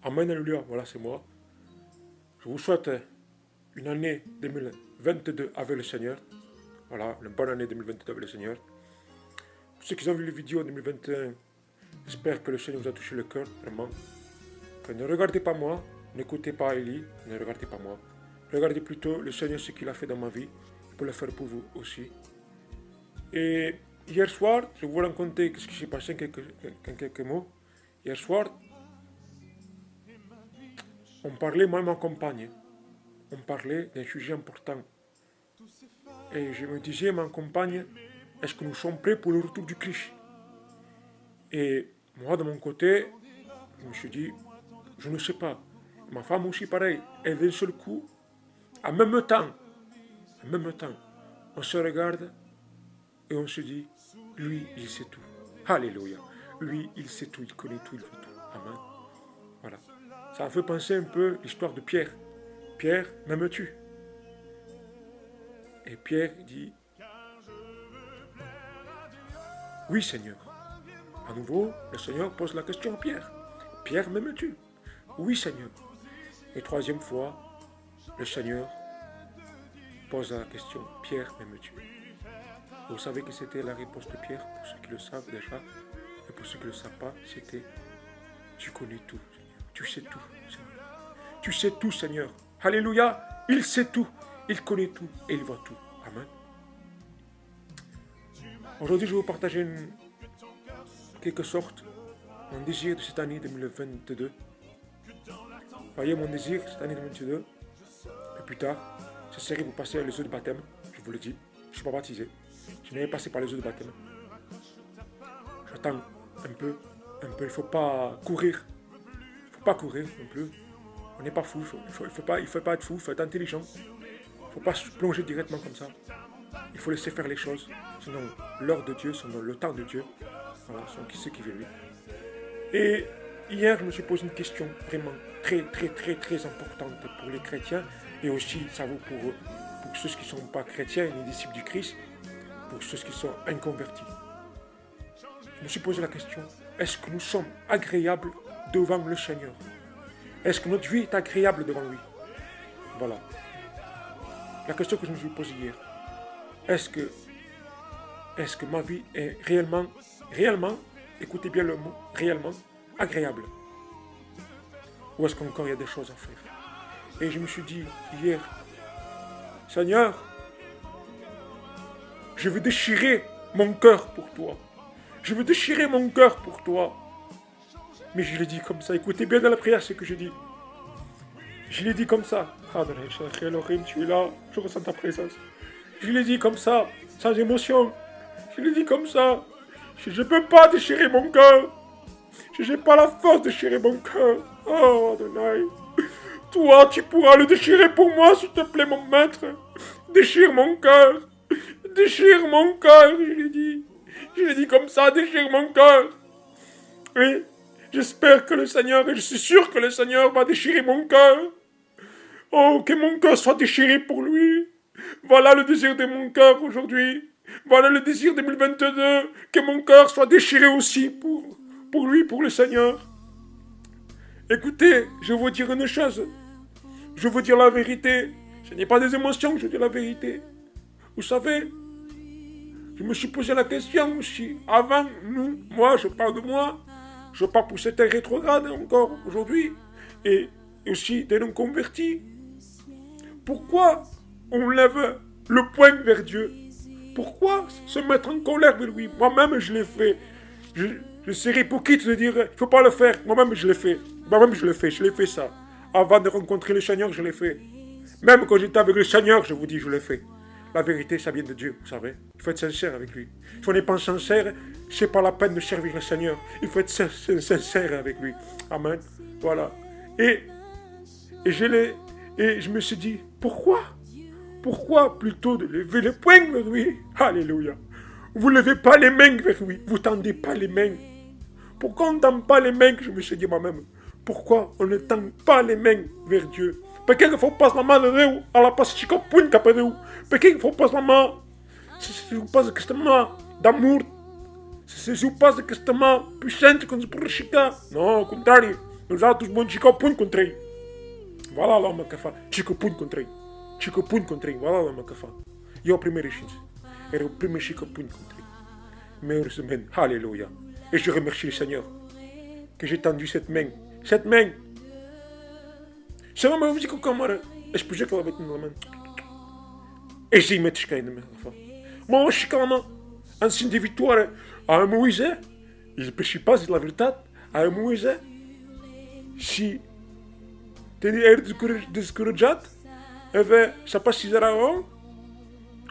Amen, alléluia, voilà, c'est moi. Je vous souhaite une année 2022 avec le Seigneur. Voilà, une bonne année 2022 avec le Seigneur. Pour ceux qui ont vu les vidéos en 2021, j'espère que le Seigneur vous a touché le cœur, vraiment. Que ne regardez pas moi, n'écoutez pas Élie, ne regardez pas moi. Regardez plutôt le Seigneur, ce qu'il a fait dans ma vie, pour le faire pour vous aussi. Et hier soir, je vais vous raconter ce qui s'est passé en quelques mots. Hier soir, on parlait, moi et ma compagne, on parlait d'un sujet important. Et je me disais, ma compagne, est-ce que nous sommes prêts pour le retour du Christ? Et moi, de mon côté, je me suis dit, je ne sais pas. Ma femme aussi, pareil, et d'un seul coup, en même temps, on se regarde et on se dit, lui, il sait tout. Alléluia. Lui, il sait tout, il connaît tout, il fait tout. Amen. Voilà. Ça me fait penser un peu l'histoire de Pierre. Pierre, m'aimes-tu? Et Pierre dit, oui, Seigneur. À nouveau, le Seigneur pose la question à Pierre. Pierre, m'aimes-tu? Oui, Seigneur. Et troisième fois, le Seigneur pose la question, Pierre, m'aimes-tu? Vous savez que c'était la réponse de Pierre, pour ceux qui le savent déjà, et pour ceux qui ne le savent pas, c'était, tu connais tout, Seigneur. Tu sais tout, Seigneur. Tu sais tout, Seigneur. Alléluia, il sait tout, il connaît tout, et il voit tout. Amen. Aujourd'hui, je vais vous partager quelque sorte mon désir de cette année 2022. Voyez, mon désir cette année 2022, puis plus tard, ce serait vous passer les eaux de baptême, je vous le dis. Je ne suis pas baptisé. Je n'ai pas passé par les eaux de baptême. J'attends un peu. Il ne faut pas courir. Il ne faut pas courir non plus. On n'est pas fou. Il ne faut pas être fou, il faut être intelligent. Il ne faut pas se plonger directement comme ça. Il faut laisser faire les choses. Sinon, l'heure de Dieu, sinon le temps de Dieu. Voilà, sont ceux qui veulent lui. Et hier, je me suis posé une question vraiment très importante pour les chrétiens. Et aussi, ça vaut pour ceux qui ne sont pas chrétiens et les disciples du Christ. Pour ceux qui sont inconvertis. Je me suis posé la question, est-ce que nous sommes agréables devant le Seigneur? Est-ce que notre vie est agréable devant lui? Voilà. La question que je me suis posée hier. Est-ce que ma vie est réellement, écoutez bien le mot, réellement agréable? Ou est-ce qu'encore il y a des choses à faire? Et je me suis dit hier, Seigneur, je veux déchirer mon cœur pour toi. Je veux déchirer mon cœur pour toi. Mais je l'ai dit comme ça. Écoutez bien dans la prière ce que je dis. Je l'ai dit comme ça. Tu es là. Je ressens ta présence. Je l'ai dit comme ça, sans émotion. Je l'ai dit comme ça. Je ne peux pas déchirer mon cœur. Je n'ai pas la force de déchirer mon cœur. Oh, Adonai. Toi, tu pourras le déchirer pour moi, s'il te plaît, mon maître. Déchire mon cœur. Déchire mon cœur, je l'ai dit. Je l'ai dit comme ça, déchire mon cœur. Et j'espère que le Seigneur, et je suis sûr que le Seigneur va déchirer mon cœur. Oh, que mon cœur soit déchiré pour lui. Voilà le désir de mon cœur aujourd'hui. Voilà le désir 2022. Que mon cœur soit déchiré aussi pour lui, pour le Seigneur. Écoutez, je vais vous dire une chose. Je vais vous dire la vérité. Ce n'est pas des émotions que je dis la vérité. Vous savez, je me suis posé la question aussi. Avant, moi, je parle de moi. Je parle pour certains rétrogrades encore aujourd'hui. Et aussi des non-convertis. Pourquoi on lève le poing vers Dieu? Pourquoi se mettre en colère vers lui? Moi-même, je l'ai fait. Je serais hypocrite de dire, il ne faut pas le faire. Moi-même, je l'ai fait. Je l'ai fait ça. Avant de rencontrer le Seigneur, je l'ai fait. Même quand j'étais avec le Seigneur, je vous dis, je l'ai fait. La vérité, ça vient de Dieu, vous savez. Il faut être sincère avec lui. Si on n'est pas sincère, c'est pas la peine de servir le Seigneur. Il faut être sincère avec lui. Amen. Voilà. Et je me suis dit, pourquoi plutôt de lever les poings vers lui? Alléluia. Vous ne levez pas les mains vers lui. Vous ne tendez pas les mains. Pourquoi on ne tend pas les mains? Je me suis dit moi-même. Pourquoi on ne tend pas les mains vers Dieu? Porque que for pas mamá de Deus, ela passa chico punha para Deus. Porque que for pas mamá, se o passa que está mamá d'amour, se o passa que está mamá puxante quando se por chicar. Não, ao contrário, Nosaltres, bom chico, punho contra aí. Vai lá, uma cafá. Chico, punho contra aí. Chico, punho contra aí. Vai lá, uma cafá. E o primeiro chance. Era o primeiro chico, punho contra aí. Meu semaine. Alléluia. Et je remercie le Seigneur. Que j'ai tendu cette main. Cette main. Ça m'a dit que comme je peux que la bête dans la main. Et j'ai mis ce qu'il y a de moi, je suis comme un signe de victoire à Moïse. Il ne péchait pas, c'est la vérité. À Moïse. Si tu es descouragado, ça passe 6 heures avant.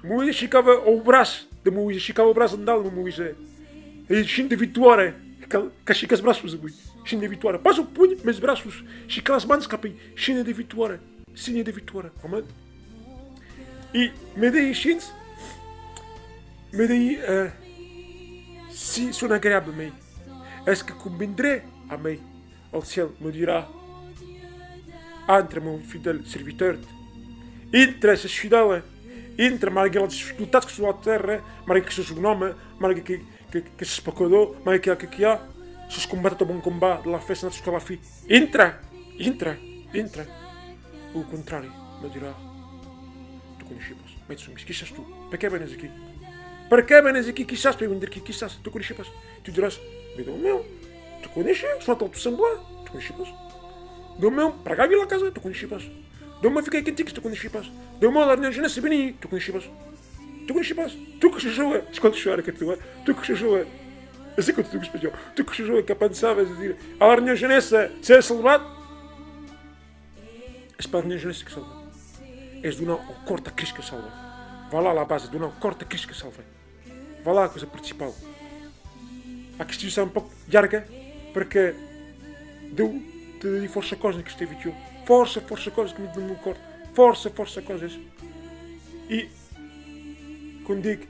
Moïse ficava o braço de Moïse, ficava o braço andando no Moïse. E signe de vitória, que fica os braços, signe de vitória. Pas o punho, mas os braços, fica as mãos capim, signe de vitória, signe de vitória. Amém? E me daí chins, me daí si sont agréables a mim. Est-ce que conviendrait à mim? Au ciel me dira, entre mon fidèle serviteur, entre esses fidèles, entre malgré as dificuldades que são a terra, malgré que seja o nome, malgré que se espacodou, malgré que há, se combatem o bom combate de la festa na escola fi. Entra. O contrário, me dirá, tu conheces, mas que estás tu? Para que vens aqui? Para que vens aqui? Que estás para eu vender aqui? Que estás? Tu conheces? Tu dirás, meu, tu conheces? Só tu semblar, tu conheces? Meu, para cá vir lá casa, tu conheces? Meu, fiquei contigo, tu conheces? Meu, lá na jeunesse bem, tu conheces? Tu conheces? Tu que joga, escolhe chorar que tu que joga. Eu sei que tu espanhol. Tu que joga que pensavas dizer, a lá na jeunesse, se é salvado. É para a minha jeunesse que salva. És do não corta Cristo que salva. Vá lá à base do não corta Cristo que salva. Vá lá a coisa principal. A questão é um pouco larga, porque deu-te força coisa que esteve aqui. Força coisa que me deu no corte. Força coisas. E quando digo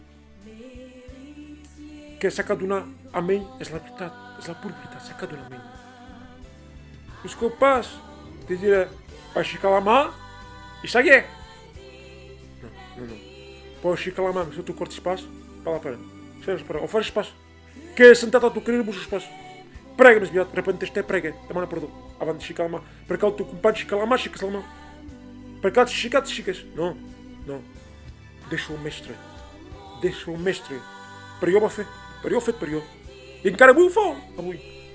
que é sacado na amém, é a verdade, é a pura verdade, sacado na amém. Os que eu passo, te dirá, vai ficar lá má, e sai é. Não. Pode ficar lá má, mas se tu cortas espaço, para. Ou faz espaço. Que é sentado a tu querer buscar espaço. Prega, mas de repente este é prega, a mão não perdoa. Avante fica lá má. Para cá o teu compadre fica lá má, ficas lá má. Para cá te ficas. Não. Deixa o mestre. Para eu, bafé. Para eu. E encara muito fã.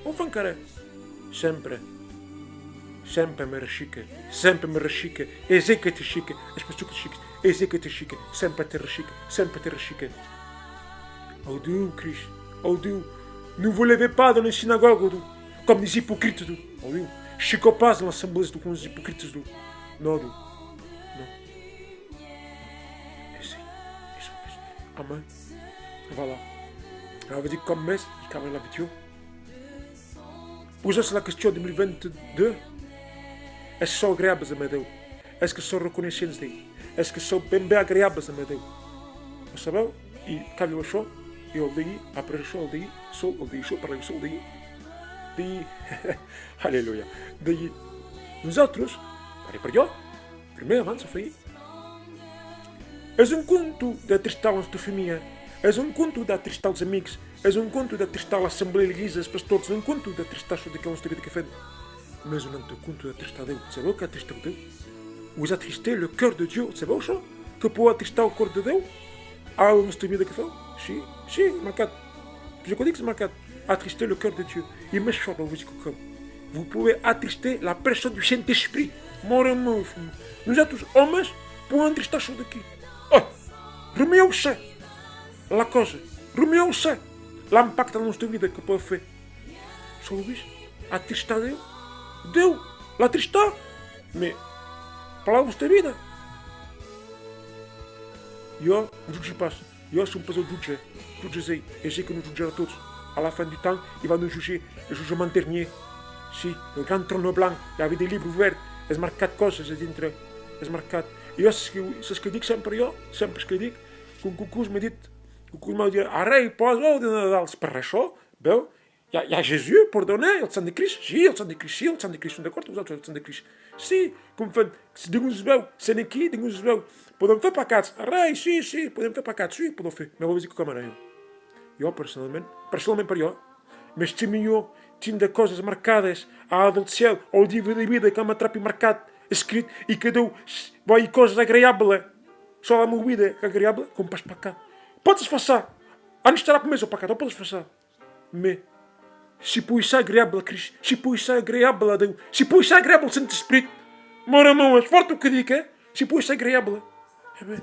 O fã, cara. Sempre me rechica. Eze que te chica. As pessoas que te chica. Eze que te chica. Sempre te rechica. Oh Dieu, Christ. Oh Dieu. Ne vous levez pas dans les synagogues, comme des hypocrites. Oh Dieu. Chico pas dans l'assemblée comme des hypocrites. Non. Amen. Voilà. On va dire comme messe, il cabre la vidéo. Posez-se la question 2022. Est-ce que sont agréables a Deus? Est-ce que são reconhecidos daí? Est-ce que são bem agréables a Deus? Você sabe? E cada show, e eu daí, après le show, daí, sol, para o sol, daí. Aleluia. Daí, nós outros, para eu, primeiro avanço foi. És conto da tristal na tua família. És conto da tristal dos amigos. És conto da tristal da Assembleia de Igrejas, pastores. És conto da tristal daquela história de café. Mais on te compte de tristar Deus. C'est vrai qu'attristar Deus. Vous attristez le cœur de Dieu. C'est vrai ça? Que pour attristar o cœur de Deus? Ah, vous avez vida que fait? Si, marqué. Je connais que c'est marqué. Attrister le cœur de Dieu. Il me choque vous dites comme. Vous pouvez attrister la personne du Saint-Esprit. Morrement. Nous êtes tous hommes pour attristar chose daqui. Oh! Remeia-se. La coisa. Remeia-se. L'impact na nossa vida que pode fazer. Só isso? Attristar Deus, la tristar, mais para vostra vida. Eu não julgo pas. Eu sou um pessoa juge. Juge eu sei que nous jugerons todos. À la fin du temps, il va nous juger. Le jugement dernier. Si, le grand trône blanc, il y avait des livres ouverts. Es marcat coisas dentro. Es marcat. Eu se que digo sempre que eu digo, com o Cucus me dit, o Cucus me dit, arrête, pose de Nadal, se para só, bem. Il y a Jésus pour donner, il y a le Christ. Si, il y a le Christ, si, il y a le Christ. D'accord, vous avez le Christ. Si, comme fait, si Deus veut, c'est qui, Deus veut. Podem faire pas quatre. Arrête, si, podem faire pas quatre, si, podem faire. Mais on va dire comment là. Eu, personnellement para eu, mas tinha coisas marcadas à do céu, ao dia da vida, que é uma trapa marcada, escrito, e que deu, vai coisas agradáveis. Só a minha vida é agradável, como para cá. Podes fazer. Antes de estar a mesa para cá, não podes fazer. Mas, se por isso é agradável, Cristo, se por isso é agradável a Deus, se por isso é agradável, Santo Espírito, mora mão, é forte o que diga, é? Se por isso é agradável. É bem.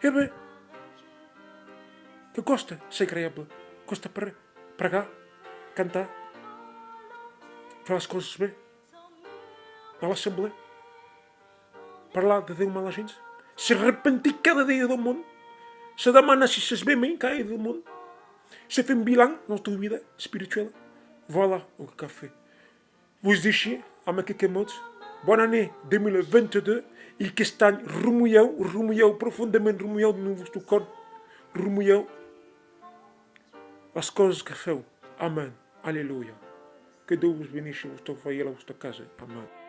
É bem. Que gosta de ser agradável. Gosta para pregar, cantar, falar as coisas bem. Na Assembleia. Para lá de Deus mal a gente. Se arrepentir cada dia do mundo. Se dá mana se se bem cai do mundo. Se fez um bilan na tua vida espiritual. Voilà o café. Vos deixe a ma modos. Bonne année 2022 e que está remoeu, profundamente remoeu no vosso corpo. Remoeu as coisas que fez. Amém. Aleluia. Que Deus bendiga a vossa casa. Amém.